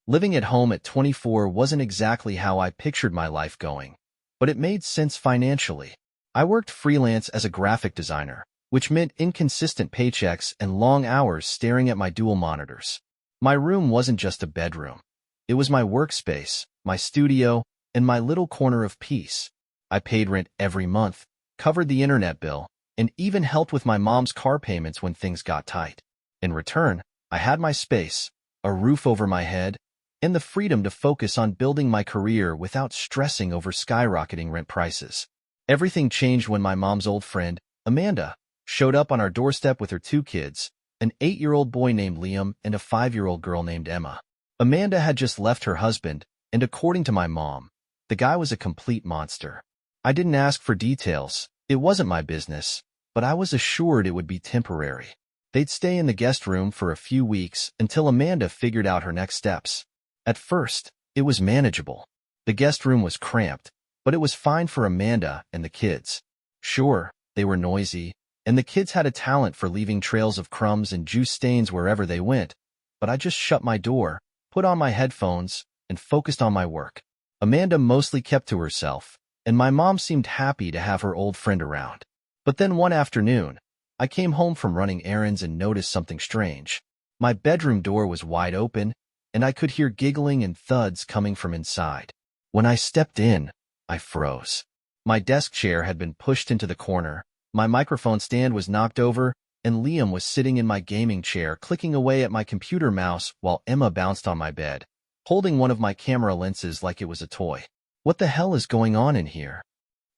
Living at home at 24 wasn't exactly how I pictured my life going, but it made sense financially. I worked freelance as a graphic designer, which meant inconsistent paychecks and long hours staring at my dual monitors. My room wasn't just a bedroom. It was my workspace, my studio, and my little corner of peace. I paid rent every month, covered the internet bill, and even helped with my mom's car payments when things got tight. In return, I had my space, a roof over my head, and the freedom to focus on building my career without stressing over skyrocketing rent prices. Everything changed when my mom's old friend, Amanda, showed up on our doorstep with her 2 kids, an 8-year-old boy named Liam and a 5-year-old girl named Emma. Amanda had just left her husband, and according to my mom, the guy was a complete monster. I didn't ask for details. It wasn't my business, but I was assured it would be temporary. They'd stay in the guest room for a few weeks until Amanda figured out her next steps. At first, it was manageable. The guest room was cramped, but it was fine for Amanda and the kids. Sure, they were noisy, and the kids had a talent for leaving trails of crumbs and juice stains wherever they went, but I just shut my door, put on my headphones, and focused on my work. Amanda mostly kept to herself, and my mom seemed happy to have her old friend around. But then one afternoon, I came home from running errands and noticed something strange. My bedroom door was wide open, and I could hear giggling and thuds coming from inside. When I stepped in, I froze. My desk chair had been pushed into the corner, my microphone stand was knocked over, and Liam was sitting in my gaming chair clicking away at my computer mouse while Emma bounced on my bed, holding one of my camera lenses like it was a toy. What the hell is going on in here?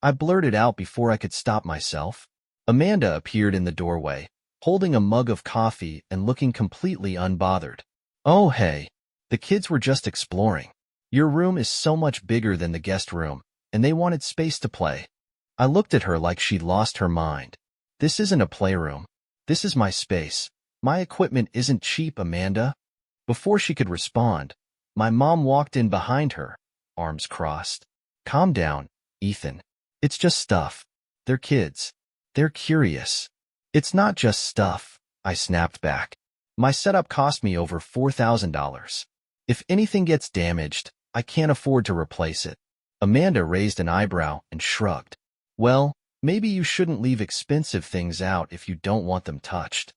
I blurted out before I could stop myself. Amanda appeared in the doorway, holding a mug of coffee and looking completely unbothered. Oh, hey. The kids were just exploring. Your room is so much bigger than the guest room, and they wanted space to play. I looked at her like she'd lost her mind. This isn't a playroom. This is my space. My equipment isn't cheap, Amanda. Before she could respond, my mom walked in behind her, arms crossed. Calm down, Ethan. It's just stuff. They're kids. They're curious. It's not just stuff, I snapped back. My setup cost me over $4,000. If anything gets damaged, I can't afford to replace it. Amanda raised an eyebrow and shrugged. Well, maybe you shouldn't leave expensive things out if you don't want them touched.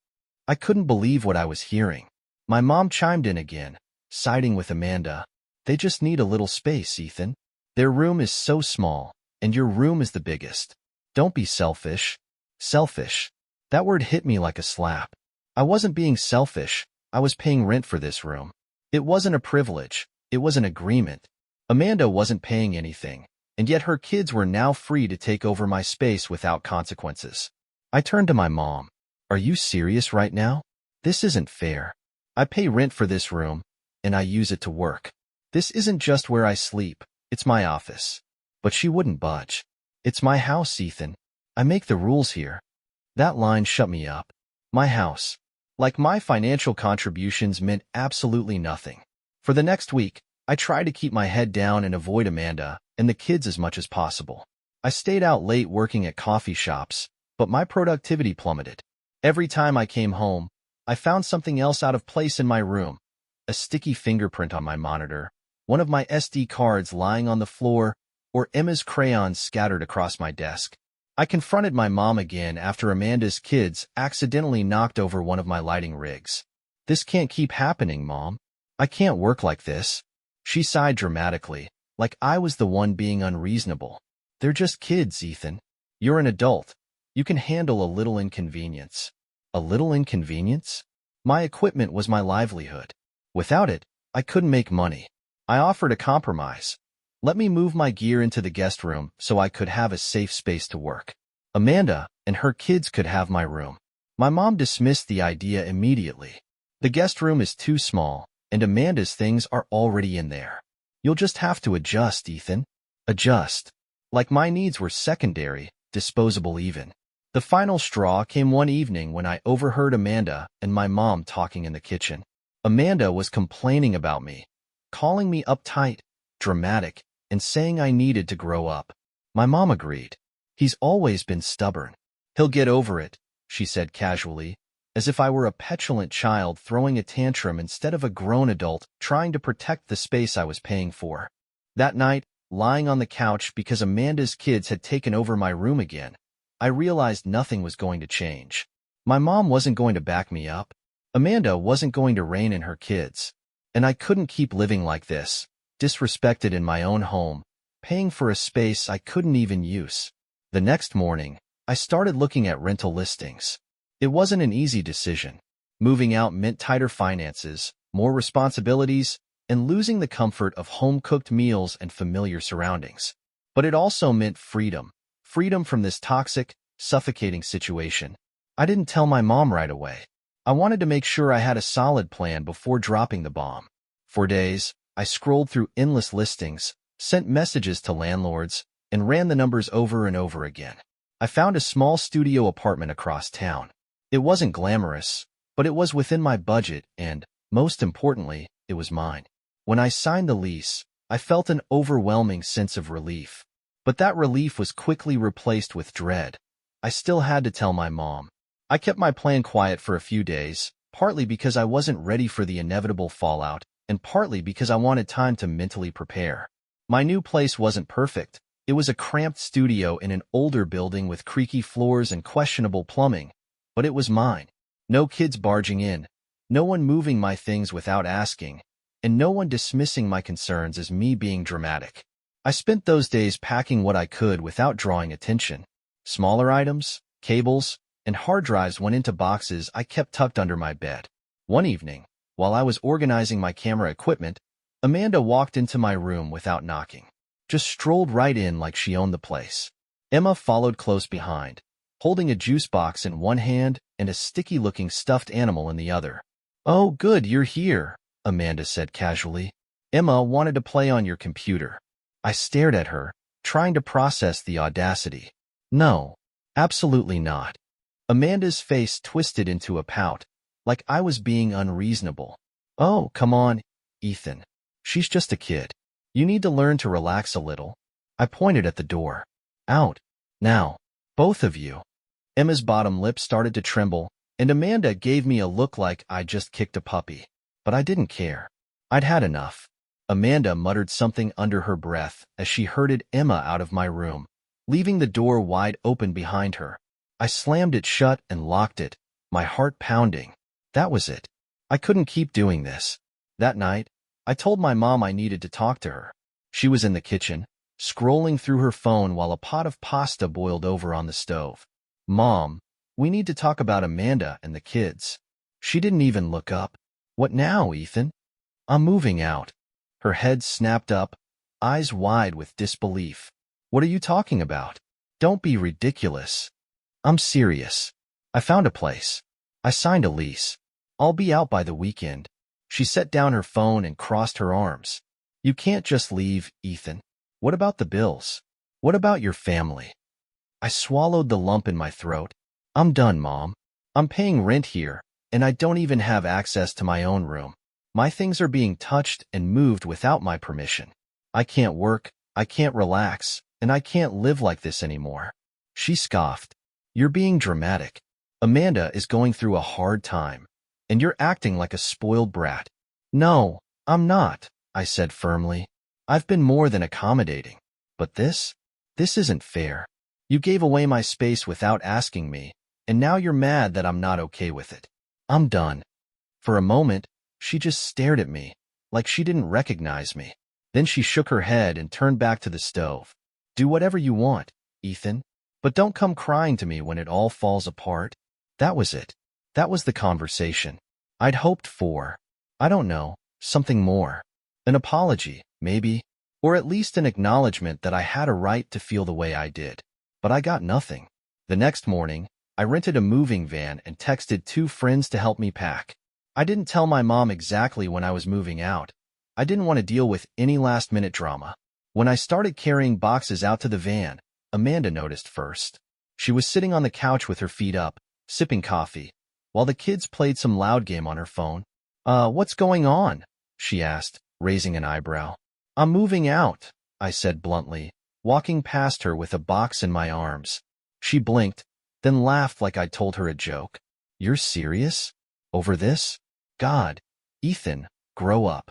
I couldn't believe what I was hearing. My mom chimed in again, siding with Amanda. They just need a little space, Ethan. Their room is so small, and your room is the biggest. Don't be selfish. Selfish. That word hit me like a slap. I wasn't being selfish. I was paying rent for this room. It wasn't a privilege. It was an agreement. Amanda wasn't paying anything, and yet her kids were now free to take over my space without consequences. I turned to my mom. Are you serious right now? This isn't fair. I pay rent for this room, and I use it to work. This isn't just where I sleep. It's my office. But she wouldn't budge. It's my house, Ethan. I make the rules here. That line shut me up. My house. Like my financial contributions meant absolutely nothing. For the next week, I tried to keep my head down and avoid Amanda and the kids as much as possible. I stayed out late working at coffee shops, but my productivity plummeted. Every time I came home, I found something else out of place in my room. A sticky fingerprint on my monitor, one of my SD cards lying on the floor, or Emma's crayons scattered across my desk. I confronted my mom again after Amanda's kids accidentally knocked over one of my lighting rigs. This can't keep happening, Mom. I can't work like this. She sighed dramatically, like I was the one being unreasonable. They're just kids, Ethan. You're an adult. You can handle a little inconvenience. A little inconvenience? My equipment was my livelihood. Without it, I couldn't make money. I offered a compromise. Let me move my gear into the guest room so I could have a safe space to work. Amanda and her kids could have my room. My mom dismissed the idea immediately. The guest room is too small, and Amanda's things are already in there. You'll just have to adjust, Ethan. Adjust. Like my needs were secondary, disposable even. The final straw came one evening when I overheard Amanda and my mom talking in the kitchen. Amanda was complaining about me, calling me uptight, dramatic, and saying I needed to grow up. My mom agreed. He's always been stubborn. He'll get over it, she said casually. as if I were a petulant child throwing a tantrum instead of a grown adult trying to protect the space I was paying for. That night, lying on the couch because Amanda's kids had taken over my room again, I realized nothing was going to change. My mom wasn't going to back me up. Amanda wasn't going to rein in her kids. And I couldn't keep living like this, disrespected in my own home, paying for a space I couldn't even use. The next morning, I started looking at rental listings. It wasn't an easy decision. Moving out meant tighter finances, more responsibilities, and losing the comfort of home-cooked meals and familiar surroundings. But it also meant freedom. Freedom from this toxic, suffocating situation. I didn't tell my mom right away. I wanted to make sure I had a solid plan before dropping the bomb. For days, I scrolled through endless listings, sent messages to landlords, and ran the numbers over and over again. I found a small studio apartment across town. It wasn't glamorous, but it was within my budget and, most importantly, it was mine. When I signed the lease, I felt an overwhelming sense of relief. But that relief was quickly replaced with dread. I still had to tell my mom. I kept my plan quiet for a few days, partly because I wasn't ready for the inevitable fallout, and partly because I wanted time to mentally prepare. My new place wasn't perfect. It was a cramped studio in an older building with creaky floors and questionable plumbing, but it was mine. No kids barging in, no one moving my things without asking, and no one dismissing my concerns as me being dramatic. I spent those days packing what I could without drawing attention. Smaller items, cables, and hard drives went into boxes I kept tucked under my bed. One evening, while I was organizing my camera equipment, Amanda walked into my room without knocking. Just strolled right in like she owned the place. Emma followed close behind, holding a juice box in one hand and a sticky-looking stuffed animal in the other. "Oh, good, you're here," Amanda said casually. "Emma wanted to play on your computer." I stared at her, trying to process the audacity. No, absolutely not. Amanda's face twisted into a pout, like I was being unreasonable. "Oh, come on, Ethan. She's just a kid. You need to learn to relax a little." I pointed at the door. "Out. Now. Both of you." Emma's bottom lip started to tremble, and Amanda gave me a look like I'd just kicked a puppy. But I didn't care. I'd had enough. Amanda muttered something under her breath as she herded Emma out of my room, leaving the door wide open behind her. I slammed it shut and locked it, my heart pounding. That was it. I couldn't keep doing this. That night, I told my mom I needed to talk to her. She was in the kitchen, scrolling through her phone while a pot of pasta boiled over on the stove. "Mom, we need to talk about Amanda and the kids." She didn't even look up. "What now, Ethan?" "I'm moving out." Her head snapped up, eyes wide with disbelief. "What are you talking about? Don't be ridiculous." "I'm serious. I found a place. I signed a lease. I'll be out by the weekend." She set down her phone and crossed her arms. "You can't just leave, Ethan. What about the bills? What about your family?" I swallowed the lump in my throat. "I'm done, Mom. I'm paying rent here, and I don't even have access to my own room. My things are being touched and moved without my permission. I can't work, I can't relax, and I can't live like this anymore." She scoffed. "You're being dramatic. Amanda is going through a hard time, and you're acting like a spoiled brat." "No, I'm not," I said firmly. "I've been more than accommodating. But this isn't fair. You gave away my space without asking me, and now you're mad that I'm not okay with it. I'm done." For a moment, she just stared at me, like she didn't recognize me. Then she shook her head and turned back to the stove. "Do whatever you want, Ethan, but don't come crying to me when it all falls apart." That was it. That was the conversation. I'd hoped for, I don't know, something more. An apology, maybe, or at least an acknowledgement that I had a right to feel the way I did. But I got nothing. The next morning, I rented a moving van and texted 2 friends to help me pack. I didn't tell my mom exactly when I was moving out. I didn't want to deal with any last-minute drama. When I started carrying boxes out to the van, Amanda noticed first. She was sitting on the couch with her feet up, sipping coffee, while the kids played some loud game on her phone. What's going on?" she asked, raising an eyebrow. "I'm moving out," I said bluntly, walking past her with a box in my arms. She blinked, then laughed like I'd told her a joke. You're serious? Over this? God, Ethan, grow up.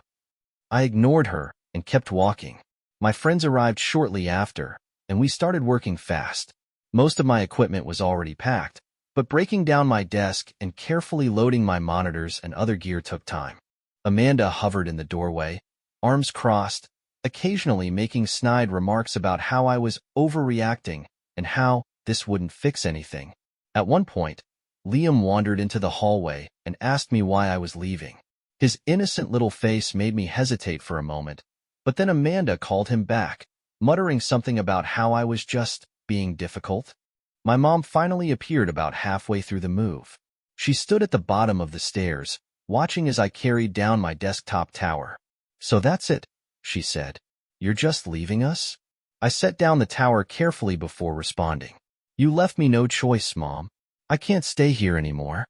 I ignored her and kept walking. My friends arrived shortly after, and we started working fast. Most of my equipment was already packed, but breaking down my desk and carefully loading my monitors and other gear took time. Amanda hovered in the doorway, arms crossed, occasionally making snide remarks about how I was overreacting and how this wouldn't fix anything. At one point, Liam wandered into the hallway and asked me why I was leaving. His innocent little face made me hesitate for a moment, but then Amanda called him back, muttering something about how I was just being difficult. My mom finally appeared about halfway through the move. She stood at the bottom of the stairs, watching as I carried down my desktop tower. "So that's it," she said. "You're just leaving us?" I set down the tower carefully before responding. "You left me no choice, Mom. I can't stay here anymore."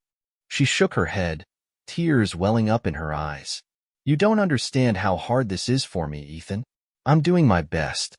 She shook her head, tears welling up in her eyes. "You don't understand how hard this is for me, Ethan. I'm doing my best.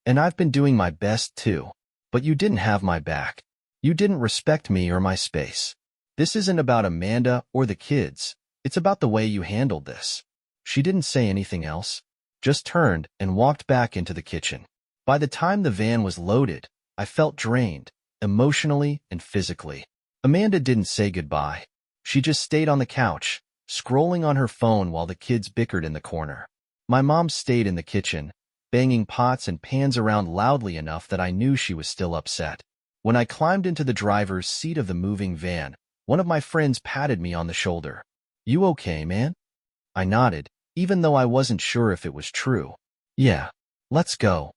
And I've been doing my best too. But you didn't have my back. You didn't respect me or my space. This isn't about Amanda or the kids. It's about the way you handled this." She didn't say anything else, just turned and walked back into the kitchen. By the time the van was loaded, I felt drained, emotionally and physically. Amanda didn't say goodbye. She just stayed on the couch, scrolling on her phone while the kids bickered in the corner. My mom stayed in the kitchen, banging pots and pans around loudly enough that I knew she was still upset. When I climbed into the driver's seat of the moving van, one of my friends patted me on the shoulder. "You okay, man?" I nodded, even though I wasn't sure if it was true. "Yeah, let's go."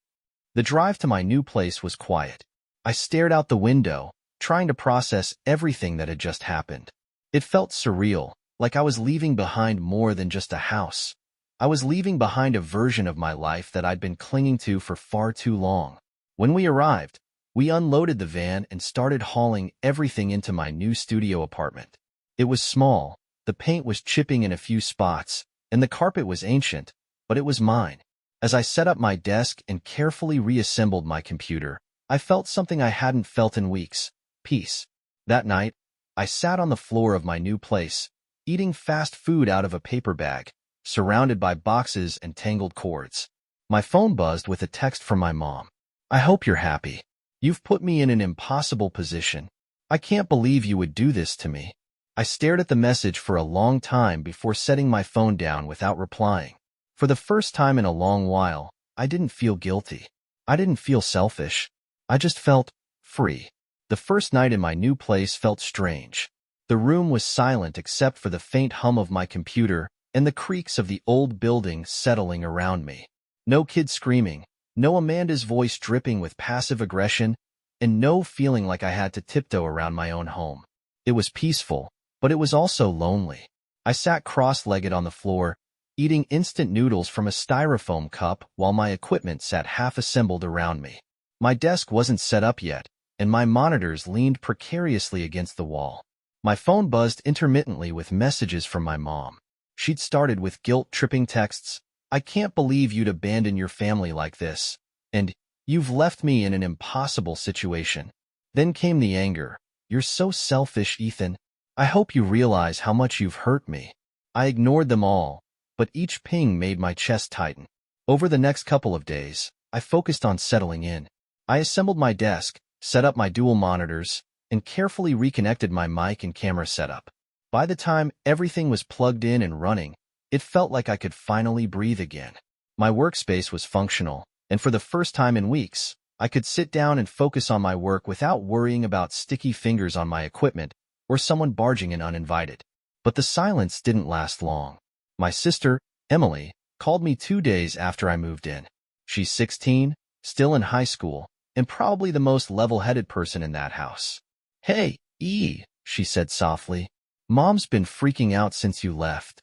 The drive to my new place was quiet. I stared out the window, trying to process everything that had just happened. It felt surreal, like I was leaving behind more than just a house. I was leaving behind a version of my life that I'd been clinging to for far too long. When we arrived, we unloaded the van and started hauling everything into my new studio apartment. It was small, the paint was chipping in a few spots, and the carpet was ancient, but it was mine. As I set up my desk and carefully reassembled my computer, I felt something I hadn't felt in weeks: peace. That night, I sat on the floor of my new place, eating fast food out of a paper bag, surrounded by boxes and tangled cords. My phone buzzed with a text from my mom. "I hope you're happy. You've put me in an impossible position. I can't believe you would do this to me." I stared at the message for a long time before setting my phone down without replying. For the first time in a long while, I didn't feel guilty. I didn't feel selfish. I just felt free. The first night in my new place felt strange. The room was silent except for the faint hum of my computer and the creaks of the old building settling around me. No kids screaming, no Amanda's voice dripping with passive aggression, and no feeling like I had to tiptoe around my own home. It was peaceful, but it was also lonely. I sat cross-legged on the floor, eating instant noodles from a styrofoam cup while my equipment sat half-assembled around me. My desk wasn't set up yet, and my monitors leaned precariously against the wall. My phone buzzed intermittently with messages from my mom. She'd started with guilt-tripping texts: "I can't believe you'd abandon your family like this," and "You've left me in an impossible situation." Then came the anger. "You're so selfish, Ethan. I hope you realize how much you've hurt me." I ignored them all, but each ping made my chest tighten. Over the next couple of days, I focused on settling in. I assembled my desk, set up my dual monitors, and carefully reconnected my mic and camera setup. By the time everything was plugged in and running, it felt like I could finally breathe again. My workspace was functional, and for the first time in weeks, I could sit down and focus on my work without worrying about sticky fingers on my equipment or someone barging in uninvited. But the silence didn't last long. My sister, Emily, called me 2 days after I moved in. She's 16, still in high school, and probably the most level-headed person in that house. "Hey, E," she said softly. "Mom's been freaking out since you left."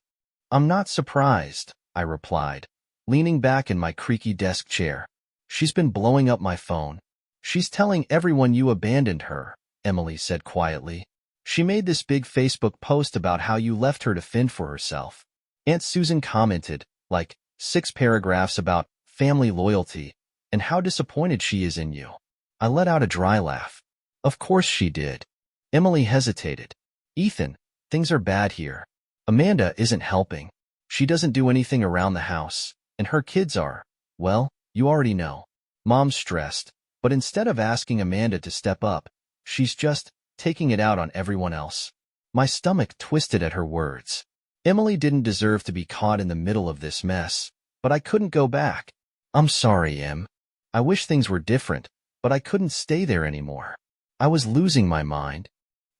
"I'm not surprised," I replied, leaning back in my creaky desk chair. "She's been blowing up my phone. She's telling everyone you abandoned her," Emily said quietly. "She made this big Facebook post about how you left her to fend for herself." Aunt Susan commented, like, 6 paragraphs about family loyalty and how disappointed she is in you. I let out a dry laugh. "Of course she did." Emily hesitated. Ethan, things are bad here. Amanda isn't helping. She doesn't do anything around the house, and her kids are, well, you already know. Mom's stressed, but instead of asking Amanda to step up, she's just taking it out on everyone else. My stomach twisted at her words. Emily didn't deserve to be caught in the middle of this mess, but I couldn't go back. I'm sorry, Em. I wish things were different, but I couldn't stay there anymore. I was losing my mind.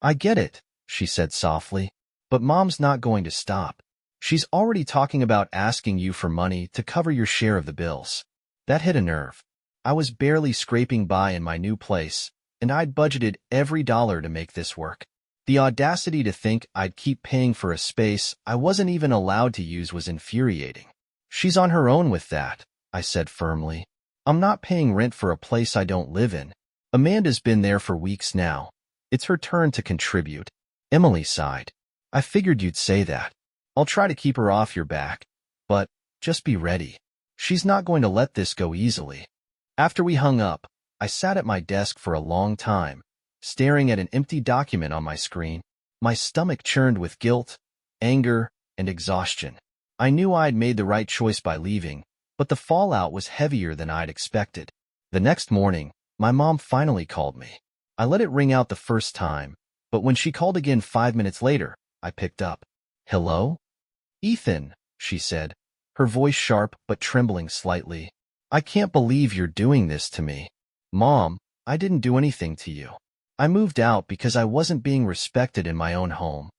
I get it, she said softly, but Mom's not going to stop. She's already talking about asking you for money to cover your share of the bills. That hit a nerve. I was barely scraping by in my new place, and I'd budgeted every dollar to make this work. The audacity to think I'd keep paying for a space I wasn't even allowed to use was infuriating. She's on her own with that, I said firmly. I'm not paying rent for a place I don't live in. Amanda's been there for weeks now. It's her turn to contribute. Emily sighed. I figured you'd say that. I'll try to keep her off your back, but just be ready. She's not going to let this go easily. After we hung up, I sat at my desk for a long time, staring at an empty document on my screen. My stomach churned with guilt, anger, and exhaustion. I knew I'd made the right choice by leaving, but the fallout was heavier than I'd expected. The next morning, my mom finally called me. I let it ring out the first time, but when she called again 5 minutes later, I picked up. Hello? Ethan, she said, her voice sharp but trembling slightly. I can't believe you're doing this to me. Mom, I didn't do anything to you. I moved out because I wasn't being respected in my own home.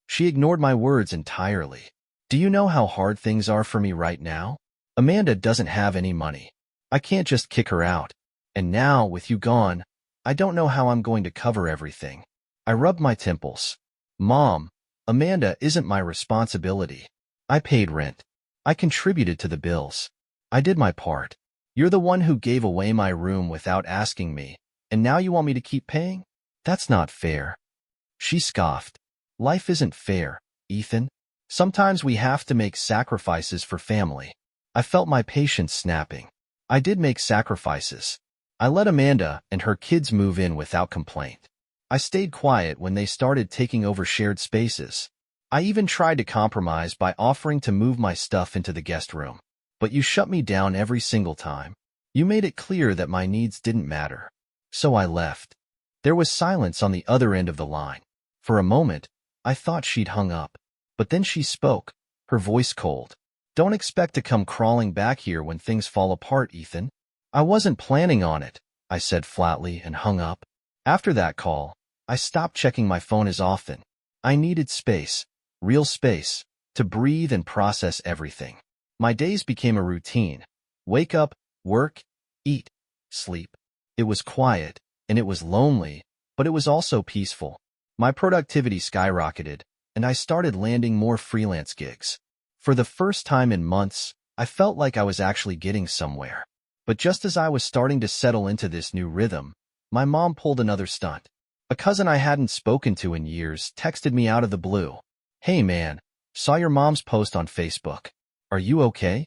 She ignored my words entirely. Do you know how hard things are for me right now? Amanda doesn't have any money. I can't just kick her out. And now, with you gone, I don't know how I'm going to cover everything. I rubbed my temples. Mom, Amanda isn't my responsibility. I paid rent. I contributed to the bills. I did my part. You're the one who gave away my room without asking me, and now you want me to keep paying? That's not fair. She scoffed. Life isn't fair, Ethan. Sometimes we have to make sacrifices for family. I felt my patience snapping. I did make sacrifices. I let Amanda and her kids move in without complaint. I stayed quiet when they started taking over shared spaces. I even tried to compromise by offering to move my stuff into the guest room. But you shut me down every single time. You made it clear that my needs didn't matter. So I left. There was silence on the other end of the line. For a moment, I thought she'd hung up. But then she spoke, her voice cold. Don't expect to come crawling back here when things fall apart, Ethan. I wasn't planning on it, I said flatly and hung up. After that call, I stopped checking my phone as often. I needed space, real space, to breathe and process everything. My days became a routine. Wake up, work, eat, sleep. It was quiet, and it was lonely, but it was also peaceful. My productivity skyrocketed, and I started landing more freelance gigs. For the first time in months, I felt like I was actually getting somewhere. But just as I was starting to settle into this new rhythm, my mom pulled another stunt. A cousin I hadn't spoken to in years texted me out of the blue. Hey man, saw your mom's post on Facebook. Are you okay?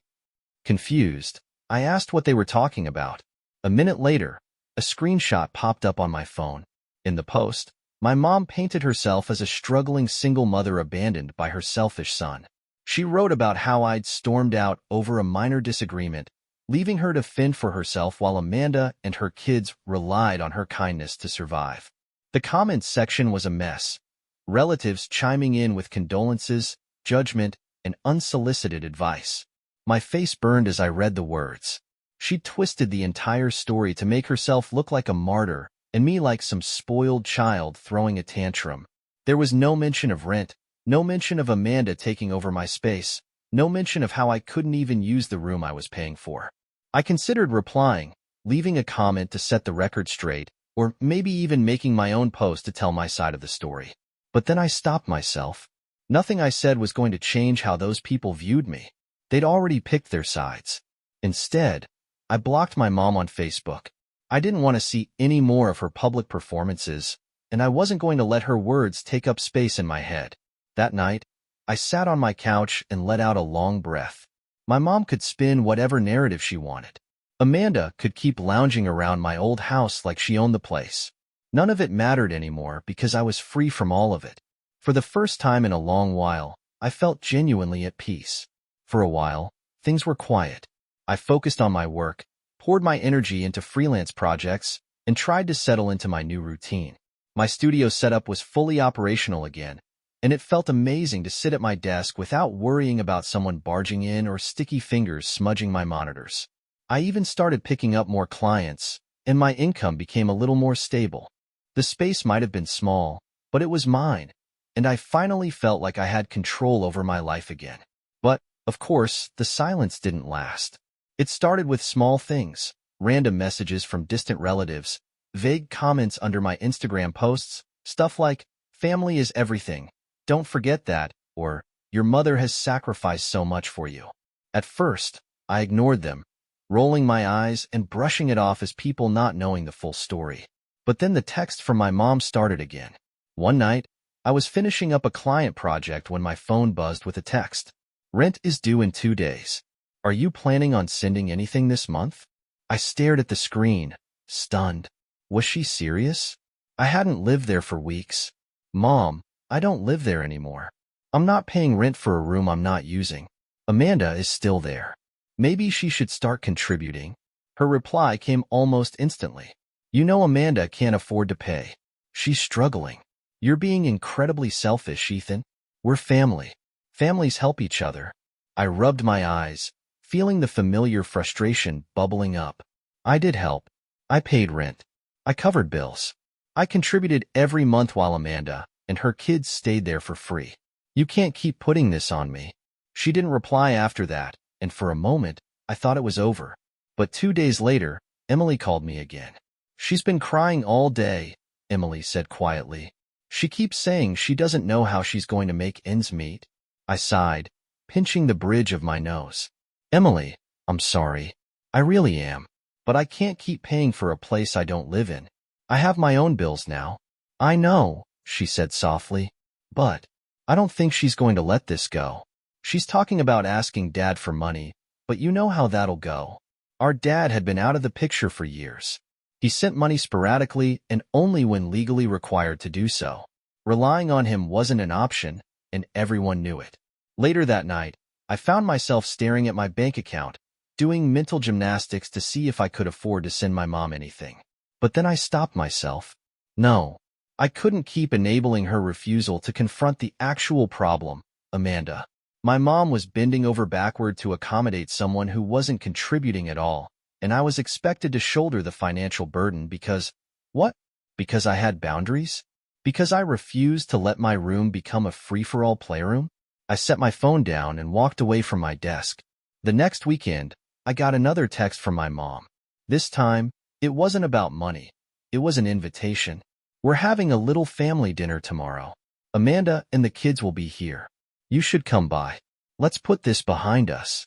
Confused, I asked what they were talking about. A minute later, a screenshot popped up on my phone. In the post, my mom painted herself as a struggling single mother abandoned by her selfish son. She wrote about how I'd stormed out over a minor disagreement, leaving her to fend for herself while Amanda and her kids relied on her kindness to survive. The comments section was a mess. Relatives chiming in with condolences, judgment, and unsolicited advice. My face burned as I read the words. She twisted the entire story to make herself look like a martyr and me like some spoiled child throwing a tantrum. There was no mention of rent, no mention of Amanda taking over my space, no mention of how I couldn't even use the room I was paying for. I considered replying, leaving a comment to set the record straight, or maybe even making my own post to tell my side of the story. But then I stopped myself. Nothing I said was going to change how those people viewed me. They'd already picked their sides. Instead, I blocked my mom on Facebook. I didn't want to see any more of her public performances, and I wasn't going to let her words take up space in my head. That night, I sat on my couch and let out a long breath. My mom could spin whatever narrative she wanted. Amanda could keep lounging around my old house like she owned the place. None of it mattered anymore because I was free from all of it. For the first time in a long while, I felt genuinely at peace. For a while, things were quiet. I focused on my work, poured my energy into freelance projects, and tried to settle into my new routine. My studio setup was fully operational again, and it felt amazing to sit at my desk without worrying about someone barging in or sticky fingers smudging my monitors. I even started picking up more clients, and my income became a little more stable. The space might have been small, but it was mine, and I finally felt like I had control over my life again. But, of course, the silence didn't last. It started with small things, random messages from distant relatives, vague comments under my Instagram posts, stuff like, "Family is everything. Don't forget that," or, "Your mother has sacrificed so much for you." At first, I ignored them, rolling my eyes and brushing it off as people not knowing the full story. But then the text from my mom started again. One night, I was finishing up a client project when my phone buzzed with a text. "Rent is due in 2 days. Are you planning on sending anything this month?" I stared at the screen, stunned. Was she serious? I hadn't lived there for weeks. "Mom, I don't live there anymore. I'm not paying rent for a room I'm not using. Amanda is still there. Maybe she should start contributing." Her reply came almost instantly. "You know Amanda can't afford to pay. She's struggling. You're being incredibly selfish, Ethan. We're family. Families help each other." I rubbed my eyes, feeling the familiar frustration bubbling up. I did help. I paid rent. I covered bills. I contributed every month while Amanda and her kids stayed there for free. "You can't keep putting this on me." She didn't reply after that, and for a moment, I thought it was over. But 2 days later, Emily called me again. "She's been crying all day," Emily said quietly. "She keeps saying she doesn't know how she's going to make ends meet." I sighed, pinching the bridge of my nose. "Emily, I'm sorry. I really am. But I can't keep paying for a place I don't live in. I have my own bills now." "I know," she said softly. "But I don't think she's going to let this go. She's talking about asking Dad for money, but you know how that'll go." Our dad had been out of the picture for years. He sent money sporadically and only when legally required to do so. Relying on him wasn't an option, and everyone knew it. Later that night, I found myself staring at my bank account, doing mental gymnastics to see if I could afford to send my mom anything. But then I stopped myself. No, I couldn't keep enabling her refusal to confront the actual problem, Amanda. My mom was bending over backward to accommodate someone who wasn't contributing at all, and I was expected to shoulder the financial burden because, what? Because I had boundaries? Because I refused to let my room become a free-for-all playroom? I set my phone down and walked away from my desk. The next weekend, I got another text from my mom. This time, it wasn't about money. It was an invitation. "We're having a little family dinner tomorrow. Amanda and the kids will be here. You should come by. Let's put this behind us."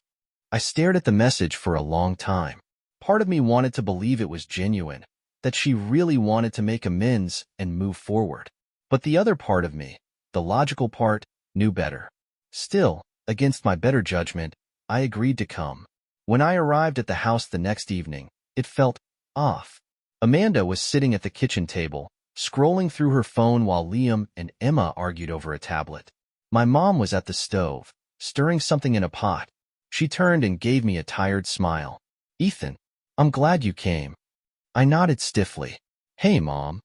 I stared at the message for a long time. Part of me wanted to believe it was genuine, that she really wanted to make amends and move forward. But the other part of me, the logical part, knew better. Still, against my better judgment, I agreed to come. When I arrived at the house the next evening, it felt off. Amanda was sitting at the kitchen table, scrolling through her phone while Liam and Emma argued over a tablet. My mom was at the stove, stirring something in a pot. She turned and gave me a tired smile. "Ethan, I'm glad you came." I nodded stiffly. "Hey, Mom."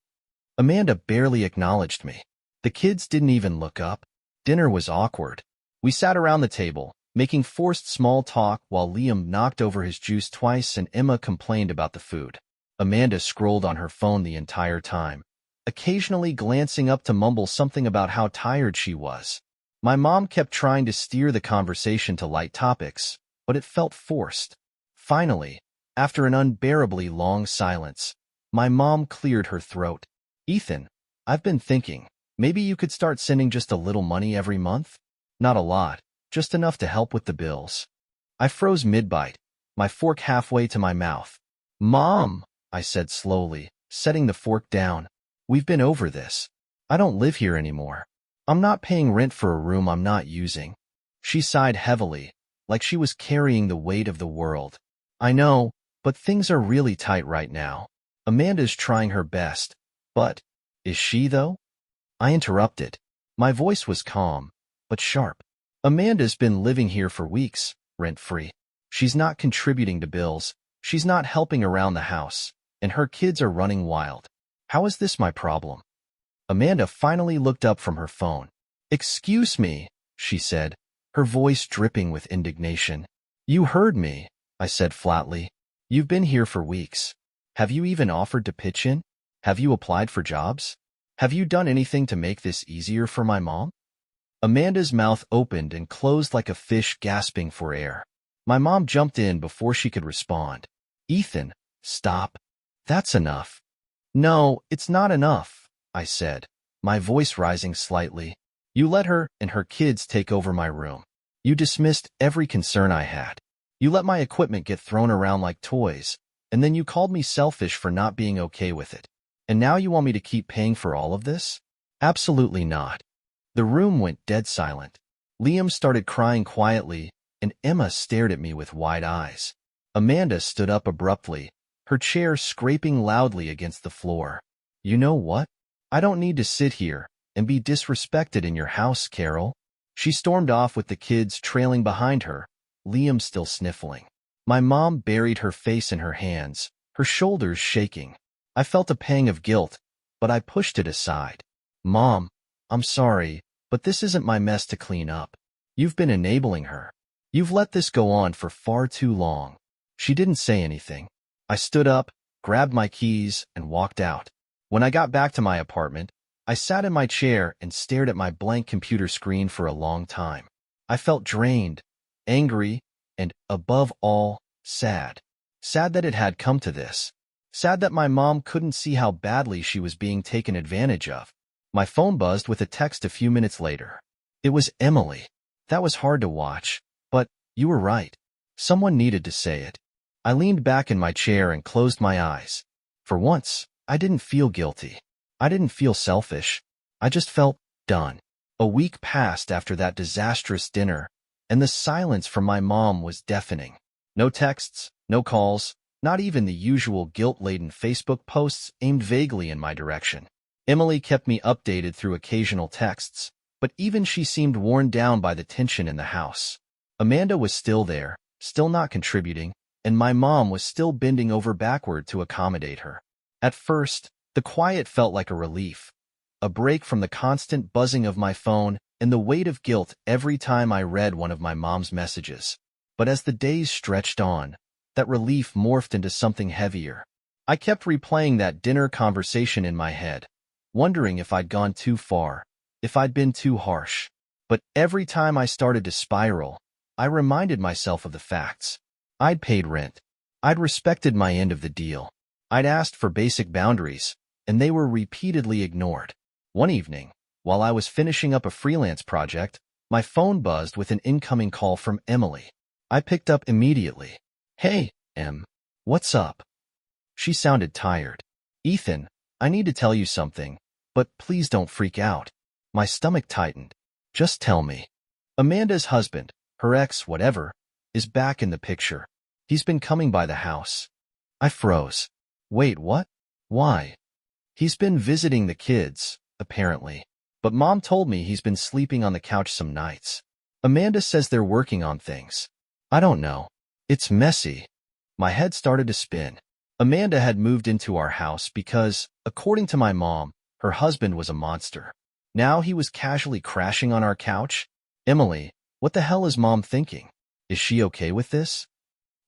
Amanda barely acknowledged me. The kids didn't even look up. Dinner was awkward. We sat around the table, making forced small talk while Liam knocked over his juice twice and Emma complained about the food. Amanda scrolled on her phone the entire time, occasionally glancing up to mumble something about how tired she was. My mom kept trying to steer the conversation to light topics, but it felt forced. Finally, after an unbearably long silence, my mom cleared her throat. "Ethan, I've been thinking, maybe you could start sending just a little money every month? Not a lot, just enough to help with the bills." I froze mid-bite, my fork halfway to my mouth. "Mom," I said slowly, setting the fork down. "We've been over this. I don't live here anymore. I'm not paying rent for a room I'm not using." She sighed heavily, like she was carrying the weight of the world. "I know, but things are really tight right now. Amanda's trying her best. But, is she though?" I interrupted. My voice was calm, but sharp. Amanda's been living here for weeks, rent-free. She's not contributing to bills, she's not helping around the house, and her kids are running wild. How is this my problem? Amanda finally looked up from her phone. "Excuse me," she said, her voice dripping with indignation. "You heard me," I said flatly. "You've been here for weeks. Have you even offered to pitch in? Have you applied for jobs? Have you done anything to make this easier for my mom?" Amanda's mouth opened and closed like a fish gasping for air. My mom jumped in before she could respond. "Ethan, stop. That's enough." "No, it's not enough," I said, my voice rising slightly. "You let her and her kids take over my room. You dismissed every concern I had. You let my equipment get thrown around like toys, and then you called me selfish for not being okay with it. And now you want me to keep paying for all of this? Absolutely not." The room went dead silent. Liam started crying quietly, and Emma stared at me with wide eyes. Amanda stood up abruptly, her chair scraping loudly against the floor. "You know what? I don't need to sit here and be disrespected in your house, Carol." She stormed off with the kids trailing behind her, Liam still sniffling. My mom buried her face in her hands, her shoulders shaking. I felt a pang of guilt, but I pushed it aside. "Mom, I'm sorry, but this isn't my mess to clean up. You've been enabling her. You've let this go on for far too long." She didn't say anything. I stood up, grabbed my keys, and walked out. When I got back to my apartment, I sat in my chair and stared at my blank computer screen for a long time. I felt drained, angry, and, above all, sad. Sad that it had come to this. Sad that my mom couldn't see how badly she was being taken advantage of. My phone buzzed with a text a few minutes later. It was Emily. That was hard to watch, but you were right. Someone needed to say it. I leaned back in my chair and closed my eyes. For once, I didn't feel guilty. I didn't feel selfish. I just felt done. A week passed after that disastrous dinner, and the silence from my mom was deafening. No texts, no calls, not even the usual guilt-laden Facebook posts aimed vaguely in my direction. Emily kept me updated through occasional texts, but even she seemed worn down by the tension in the house. Amanda was still there, still not contributing, and my mom was still bending over backward to accommodate her. At first, the quiet felt like a relief, a break from the constant buzzing of my phone and the weight of guilt every time I read one of my mom's messages. But as the days stretched on, that relief morphed into something heavier. I kept replaying that dinner conversation in my head, wondering if I'd gone too far, if I'd been too harsh. But every time I started to spiral, I reminded myself of the facts. I'd paid rent. I'd respected my end of the deal. I'd asked for basic boundaries, and they were repeatedly ignored. One evening, while I was finishing up a freelance project, my phone buzzed with an incoming call from Emily. I picked up immediately. "Hey, Em. What's up?" She sounded tired. "Ethan, I need to tell you something, but please don't freak out." My stomach tightened. "Just tell me." Amanda's husband, her ex whatever, is back in the picture. He's been coming by the house. I froze. "Wait, what? Why?" "He's been visiting the kids, apparently. But Mom told me he's been sleeping on the couch some nights. Amanda says they're working on things. I don't know. It's messy." My head started to spin. Amanda had moved into our house because, according to my mom, her husband was a monster. Now he was casually crashing on our couch? "Emily, what the hell is Mom thinking? Is she okay with this?"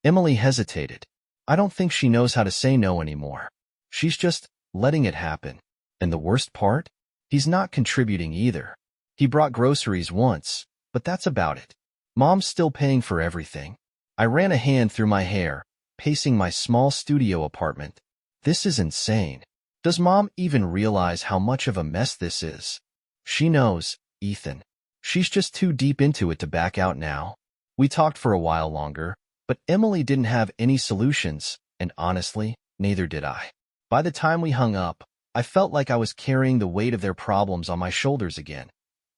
Emily hesitated. "I don't think she knows how to say no anymore. She's just letting it happen. And the worst part? He's not contributing either. He brought groceries once, but that's about it. Mom's still paying for everything." I ran a hand through my hair, pacing my small studio apartment. This is insane. Does Mom even realize how much of a mess this is? She knows, Ethan. She's just too deep into it to back out now. We talked for a while longer, but Emily didn't have any solutions, and honestly, neither did I. By the time we hung up, I felt like I was carrying the weight of their problems on my shoulders again,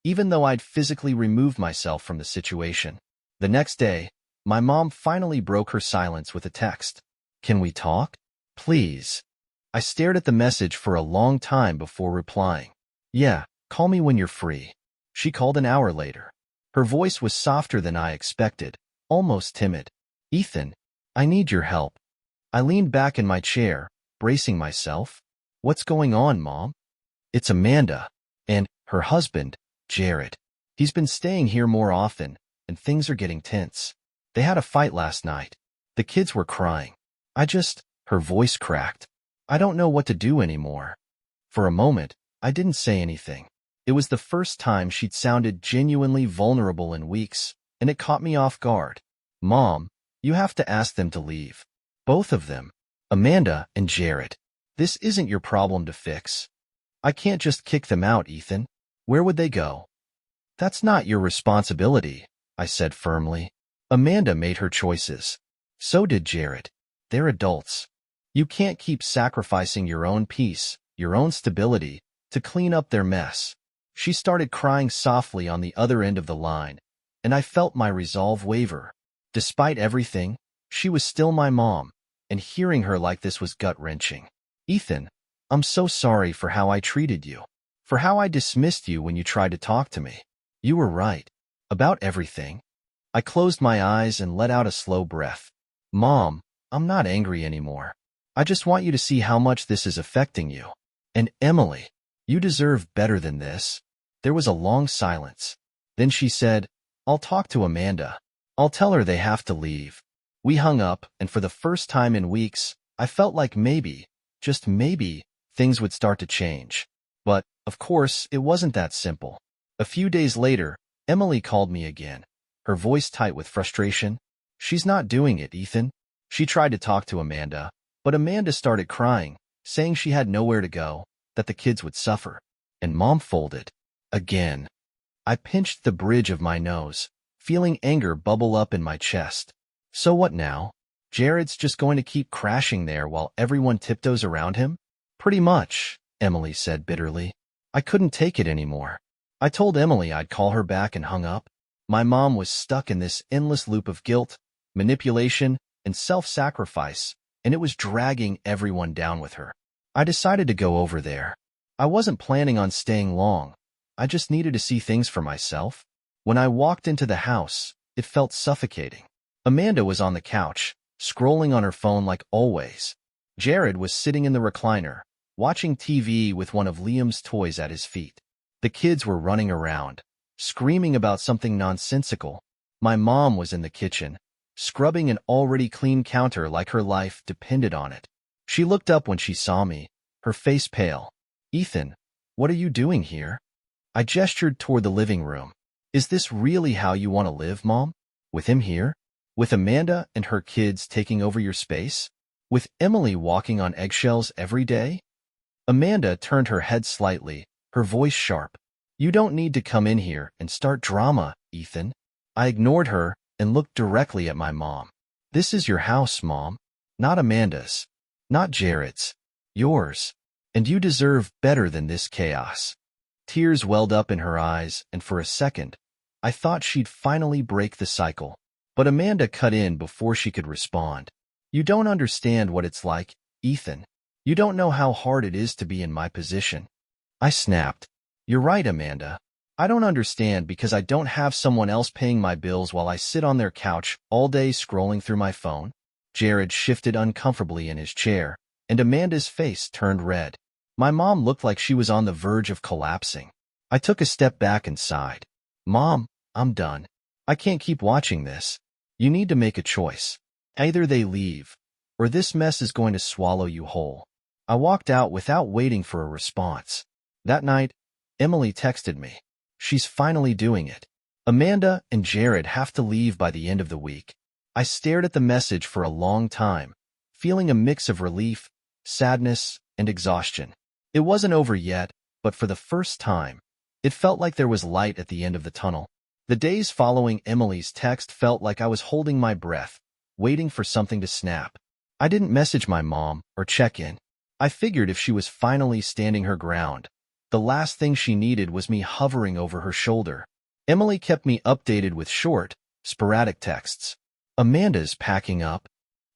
even though I'd physically removed myself from the situation. The next day, my mom finally broke her silence with a text. "Can we talk? Please." I stared at the message for a long time before replying. "Yeah, call me when you're free." She called an hour later. Her voice was softer than I expected, almost timid. Ethan, I need your help. I leaned back in my chair, bracing myself. What's going on, Mom? It's Amanda. And her husband, Jared. He's been staying here more often, and things are getting tense. They had a fight last night. The kids were crying. Her voice cracked. I don't know what to do anymore. For a moment, I didn't say anything. It was the first time she'd sounded genuinely vulnerable in weeks, and it caught me off guard. Mom, you have to ask them to leave. Both of them. Amanda and Jared. This isn't your problem to fix. I can't just kick them out, Ethan. Where would they go? That's not your responsibility, I said firmly. Amanda made her choices. So did Jared. They're adults. You can't keep sacrificing your own peace, your own stability, to clean up their mess. She started crying softly on the other end of the line, and I felt my resolve waver. Despite everything, she was still my mom, and hearing her like this was gut-wrenching. Ethan, I'm so sorry for how I treated you, for how I dismissed you when you tried to talk to me. You were right. About everything. I closed my eyes and let out a slow breath. Mom, I'm not angry anymore. I just want you to see how much this is affecting you. And Emily, you deserve better than this. There was a long silence. Then she said, I'll talk to Amanda. I'll tell her they have to leave. We hung up, and for the first time in weeks, I felt like maybe, just maybe, things would start to change. But, of course, it wasn't that simple. A few days later, Emily called me again, her voice tight with frustration. She's not doing it, Ethan. She tried to talk to Amanda, but Amanda started crying, saying she had nowhere to go, that the kids would suffer. And Mom folded. Again. I pinched the bridge of my nose, feeling anger bubble up in my chest. So what now? Jared's just going to keep crashing there while everyone tiptoes around him? Pretty much, Emily said bitterly. I couldn't take it anymore. I told Emily I'd call her back and hung up. My mom was stuck in this endless loop of guilt, manipulation, and self-sacrifice, and it was dragging everyone down with her. I decided to go over there. I wasn't planning on staying long. I just needed to see things for myself. When I walked into the house, it felt suffocating. Amanda was on the couch, scrolling on her phone like always. Jared was sitting in the recliner, watching TV with one of Liam's toys at his feet. The kids were running around, screaming about something nonsensical. My mom was in the kitchen, scrubbing an already clean counter like her life depended on it. She looked up when she saw me, her face pale. Ethan, what are you doing here? I gestured toward the living room. Is this really how you want to live, Mom? With him here? With Amanda and her kids taking over your space? With Emily walking on eggshells every day? Amanda turned her head slightly, her voice sharp. You don't need to come in here and start drama, Ethan. I ignored her and looked directly at my mom. This is your house, Mom. Not Amanda's. Not Jared's. Yours. And you deserve better than this chaos. Tears welled up in her eyes, and for a second, I thought she'd finally break the cycle. But Amanda cut in before she could respond. You don't understand what it's like, Ethan. You don't know how hard it is to be in my position. I snapped. You're right, Amanda. I don't understand because I don't have someone else paying my bills while I sit on their couch all day scrolling through my phone. Jared shifted uncomfortably in his chair, and Amanda's face turned red. My mom looked like she was on the verge of collapsing. I took a step back and sighed. Mom, I'm done. I can't keep watching this. You need to make a choice. Either they leave, or this mess is going to swallow you whole. I walked out without waiting for a response. That night, Emily texted me. She's finally doing it. Amanda and Jared have to leave by the end of the week. I stared at the message for a long time, feeling a mix of relief, sadness, and exhaustion. It wasn't over yet, but for the first time, it felt like there was light at the end of the tunnel. The days following Emily's text felt like I was holding my breath, waiting for something to snap. I didn't message my mom or check in. I figured if she was finally standing her ground, the last thing she needed was me hovering over her shoulder. Emily kept me updated with short, sporadic texts. Amanda's packing up.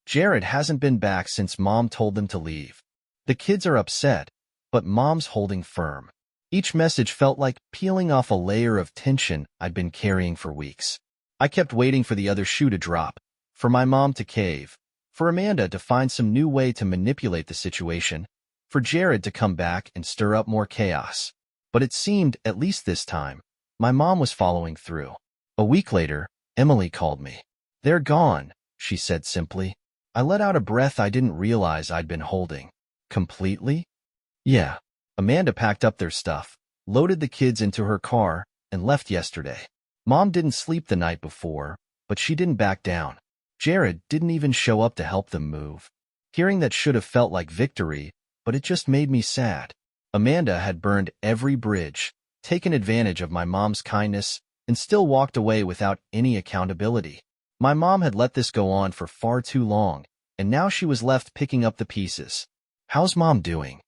Jared hasn't been back since Mom told them to leave. The kids are upset, but Mom's holding firm. Each message felt like peeling off a layer of tension I'd been carrying for weeks. I kept waiting for the other shoe to drop, for my mom to cave, for Amanda to find some new way to manipulate the situation, for Jared to come back and stir up more chaos. But it seemed, at least this time, my mom was following through. A week later, Emily called me. "They're gone," she said simply. I let out a breath I didn't realize I'd been holding. Completely? Yeah. Amanda packed up their stuff, loaded the kids into her car, and left yesterday. Mom didn't sleep the night before, but she didn't back down. Jared didn't even show up to help them move. Hearing that should have felt like victory, but it just made me sad. Amanda had burned every bridge, taken advantage of my mom's kindness, and still walked away without any accountability. My mom had let this go on for far too long, and now she was left picking up the pieces. "How's Mom doing?"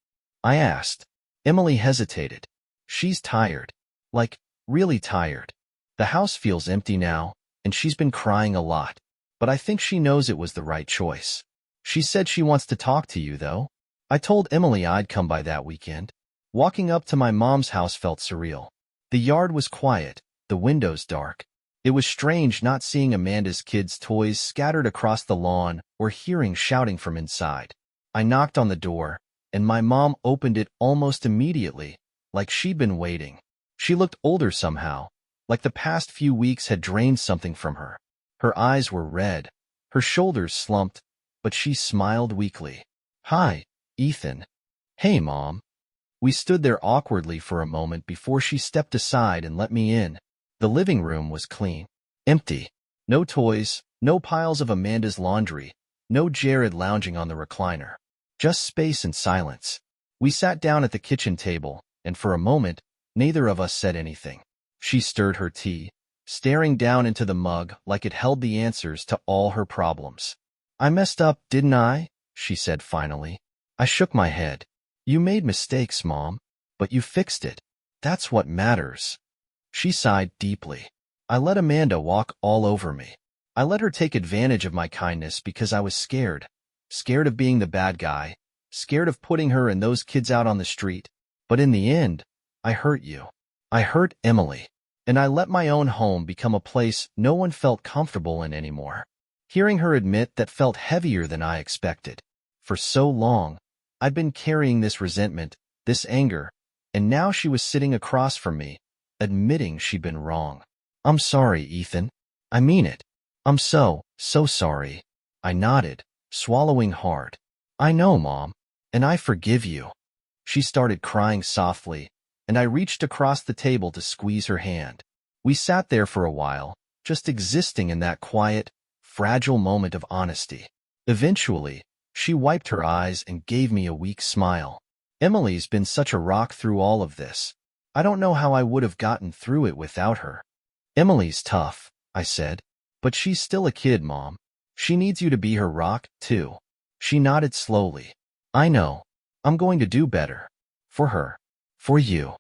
I asked. Emily hesitated. "She's tired. Like, really tired. The house feels empty now, and she's been crying a lot. But I think she knows it was the right choice. She said she wants to talk to you, though." I told Emily I'd come by that weekend. Walking up to my mom's house felt surreal. The yard was quiet, the windows dark. It was strange not seeing Amanda's kids' toys scattered across the lawn or hearing shouting from inside. I knocked on the door, and my mom opened it almost immediately, like she'd been waiting. She looked older somehow, like the past few weeks had drained something from her. Her eyes were red, her shoulders slumped, but she smiled weakly. "Hi, Ethan." "Hey, Mom." We stood there awkwardly for a moment before she stepped aside and let me in. The living room was clean. Empty. No toys, no piles of Amanda's laundry, no Jared lounging on the recliner. Just space and silence. We sat down at the kitchen table, and for a moment, neither of us said anything. She stirred her tea, staring down into the mug like it held the answers to all her problems. "I messed up, didn't I?" she said finally. I shook my head. "You made mistakes, Mom, but you fixed it. That's what matters." She sighed deeply. I let Amanda walk all over me. I let her take advantage of my kindness because I was scared. Scared of being the bad guy, scared of putting her and those kids out on the street. But in the end, I hurt you. I hurt Emily. And I let my own home become a place no one felt comfortable in anymore. Hearing her admit that felt heavier than I expected. For so long, I'd been carrying this resentment, this anger, and now she was sitting across from me, admitting she'd been wrong. "I'm sorry, Ethan. I mean it. I'm so sorry." I nodded, swallowing hard. "I know, Mom, and I forgive you." She started crying softly, and I reached across the table to squeeze her hand. We sat there for a while, just existing in that quiet, fragile moment of honesty. Eventually, she wiped her eyes and gave me a weak smile. "Emily's been such a rock through all of this. I don't know how I would have gotten through it without her." "Emily's tough," I said, "but she's still a kid, Mom. She needs you to be her rock, too." She nodded slowly. "I know. I'm going to do better. For her. For you."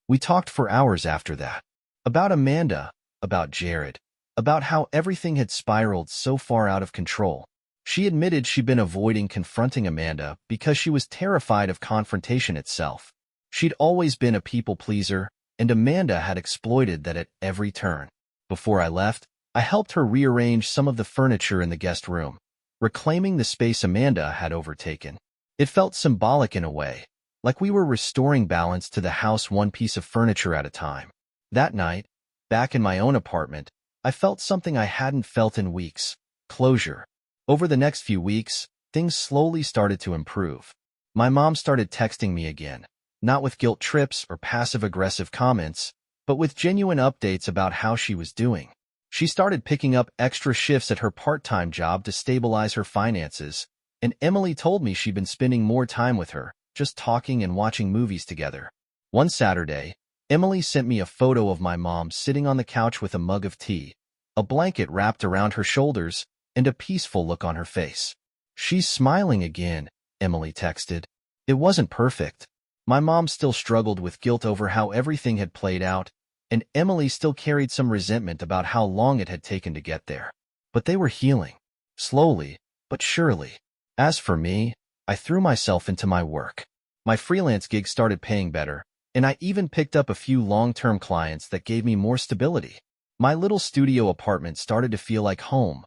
We talked for hours after that. About Amanda, about Jared, about how everything had spiraled so far out of control. She admitted she'd been avoiding confronting Amanda because she was terrified of confrontation itself. She'd always been a people pleaser, and Amanda had exploited that at every turn. Before I left, I helped her rearrange some of the furniture in the guest room, reclaiming the space Amanda had overtaken. It felt symbolic in a way, like we were restoring balance to the house one piece of furniture at a time. That night, back in my own apartment, I felt something I hadn't felt in weeks: closure. Over the next few weeks, things slowly started to improve. My mom started texting me again, not with guilt trips or passive-aggressive comments, but with genuine updates about how she was doing. She started picking up extra shifts at her part-time job to stabilize her finances, and Emily told me she'd been spending more time with her, just talking and watching movies together. One Saturday, Emily sent me a photo of my mom sitting on the couch with a mug of tea, a blanket wrapped around her shoulders, and a peaceful look on her face. "She's smiling again," Emily texted. It wasn't perfect. My mom still struggled with guilt over how everything had played out, and Emily still carried some resentment about how long it had taken to get there. But they were healing. Slowly, but surely. As for me, I threw myself into my work. My freelance gig started paying better, And I even picked up a few long-term clients that gave me more stability. My little studio apartment started to feel like home,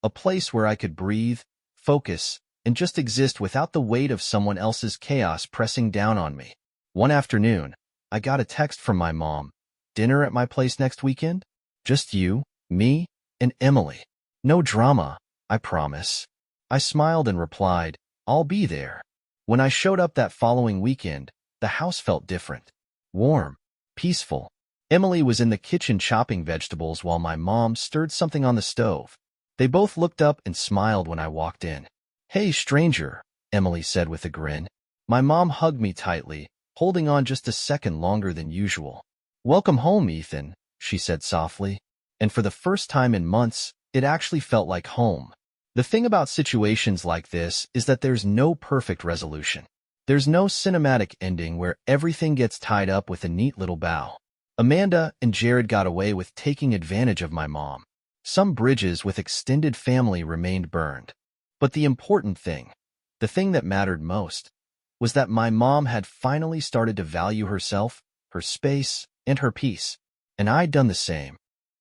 a place where I could breathe, focus, and just exist without the weight of someone else's chaos pressing down on me. One afternoon, I got a text from my mom. "Dinner at my place next weekend? Just you, me, and Emily. No drama, I promise." I smiled and replied, "I'll be there." When I showed up that following weekend, the house felt different. Warm, peaceful. Emily was in the kitchen chopping vegetables while my mom stirred something on the stove. They both looked up and smiled when I walked in. "Hey, stranger," Emily said with a grin. My mom hugged me tightly, holding on just a second longer than usual. "Welcome home, Ethan," she said softly. And for the first time in months, it actually felt like home. The thing about situations like this is that there's no perfect resolution. There's no cinematic ending where everything gets tied up with a neat little bow. Amanda and Jared got away with taking advantage of my mom. Some bridges with extended family remained burned. But the important thing, the thing that mattered most, was that my mom had finally started to value herself, her space, and her peace. And I'd done the same.